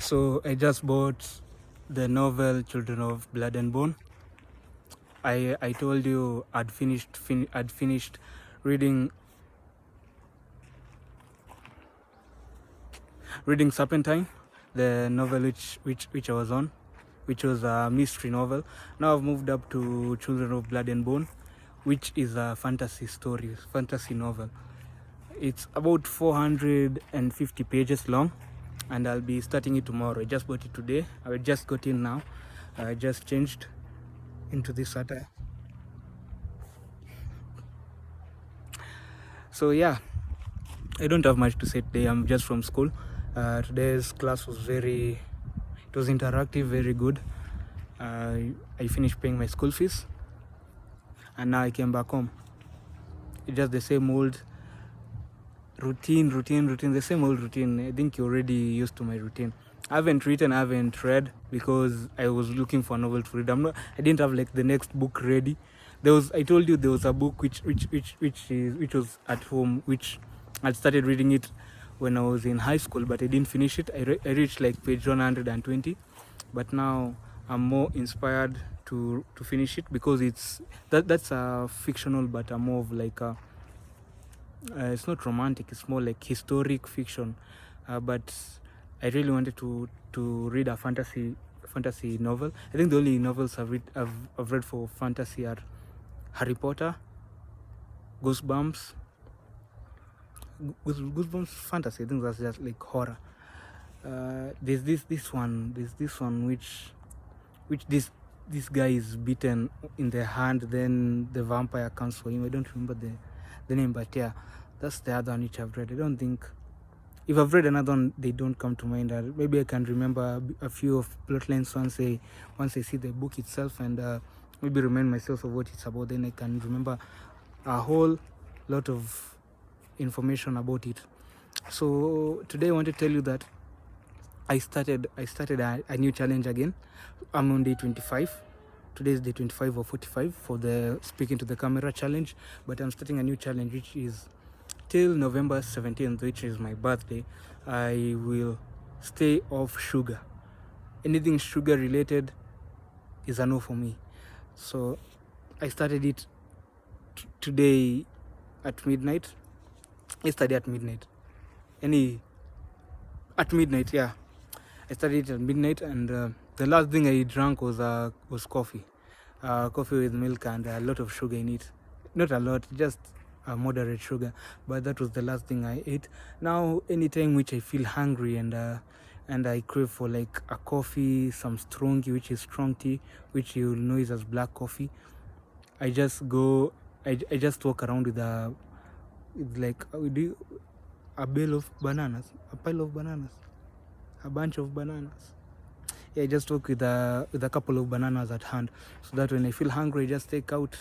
So I just bought the novel Children of Blood and Bone. I told you I'd finished reading Serpentine, the novel which I was on, which was a mystery novel. Now I've moved up to Children of Blood and Bone, which is a fantasy novel. It's about 450 pages long, and I'll be starting it tomorrow. I just bought it today. I just got in now. I just changed into this attire. So yeah, I don't have much to say today. I'm just from school. Today's class was it was interactive, very good. I finished paying my school fees, and now I came back home. It's just the same old routine, the same old routine. I think you're already used to my routine. I haven't read because I was looking for a novel to read. I didn't have like the next book ready. I told you there was a book which was at home, which I started reading it when I was in high school, but I didn't finish it. I reached like page 120, but now I'm more inspired to finish it because that's a fictional, but a more of like a it's not romantic, it's more like historic fiction, but I really wanted to read a fantasy novel. I think the only novels I've read for fantasy are Harry Potter, Goosebumps fantasy. I think that's just like horror. There's this one which this guy is beaten in the hand, then the vampire comes for him. I don't remember the name, but yeah, that's the other one which I've read. I don't think, if I've read another one, they don't come to mind. Maybe I can remember a few of plot lines once I see the book itself, and maybe remind myself of what it's about. Then I can remember a whole lot of information about it. So today I want to tell you that I started a new challenge again. I'm on day 25. Today is day 25 or 45 for the speaking to the camera challenge, but I'm starting a new challenge which is till November 17th, which is my birthday. I will stay off sugar. Anything sugar related is a no for me. So I started it today at midnight. Yesterday at midnight. At midnight, yeah. I started it at midnight, and the last thing I drank was coffee. Coffee with milk and a lot of sugar in it. Not a lot, just a moderate sugar. But that was the last thing I ate. Now, anytime which I feel hungry and I crave for like a coffee, some strong tea, which is strong tea, which you know is as black coffee, I just walk around with a bale of bananas, a pile of bananas, a bunch of bananas. Yeah, I just walk with a couple of bananas at hand, so that when I feel hungry, I just take out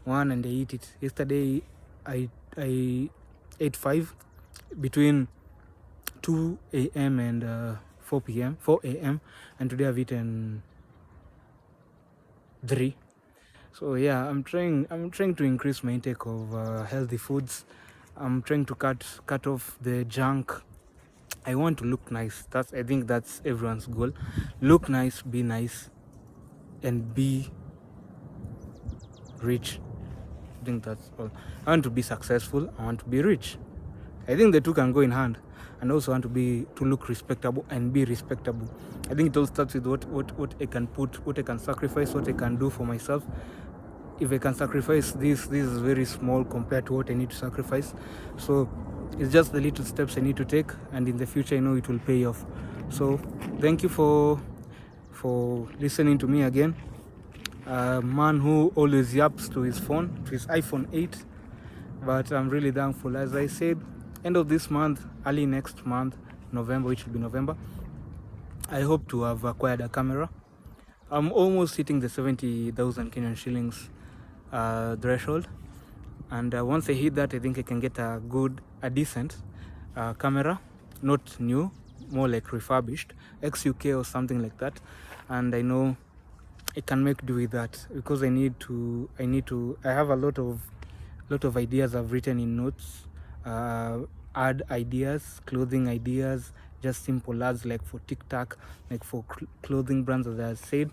one and I eat it. Yesterday, I ate 5 between 2 a.m. and 4 a.m. and today I've eaten 3. So yeah, I'm trying to increase my intake of healthy foods. I'm trying to cut off the junk. I want to look nice. I think that's everyone's goal. Look nice, be nice, and be rich. I think that's all. I want to be successful. I want to be rich. I think the two can go in hand. And also want to look respectable and be respectable. I think it all starts with what I can put, what I can sacrifice, what I can do for myself. If I can sacrifice this is very small compared to what I need to sacrifice. So it's just the little steps I need to take, and in the future I know it will pay off. So thank you for listening to me again. A man who always yaps to his phone, to his iPhone 8. But I'm really thankful. As I said, end of this month, early next month, November, which will be November, I hope to have acquired a camera. I'm almost hitting the 70,000 Kenyan shillings threshold, and once I hit that, I think I can get a decent camera, not new, more like refurbished, ex-UK or something like that, and I know I can make do with that because I have a lot of ideas I've written in notes, ad ideas, clothing ideas, just simple ads like for TikTok, like for clothing brands, as I said.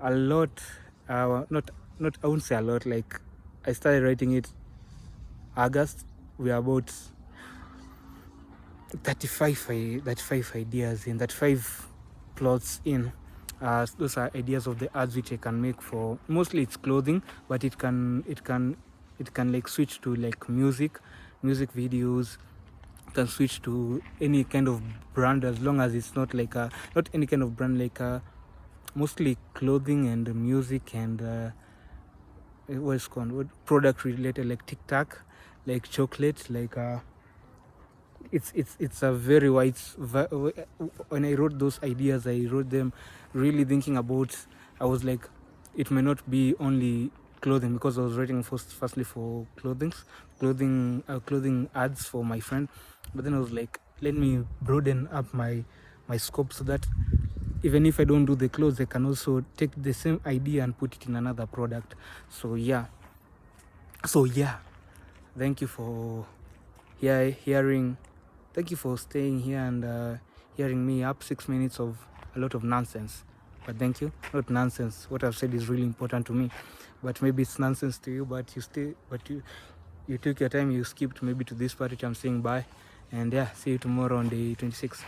A lot, not I won't say a lot, like I started writing it August. We are about 35 ideas in, 35 plots in. Those are ideas of the ads which I can make for, mostly it's clothing, but it can like switch to like music videos. It can switch to any kind of brand, as long as it's not like not any kind of brand, like mostly clothing and music and what's called product related, like TikTok, like chocolate, like it's a very wide. When I wrote those ideas, I wrote them really thinking about, I was like, it may not be only clothing, because I was writing firstly for clothing ads for my friend, but then I was like, let me broaden up my scope, so that even if I don't do the clothes, I can also take the same idea and put it in another product. So yeah, thank you for hearing. Thank you for staying here and hearing me up 6 minutes of a lot of nonsense. But thank you. Not nonsense. What I've said is really important to me, but maybe it's nonsense to you. But you took your time. You skipped maybe to this part which I'm saying bye. And yeah, see you tomorrow on day 26.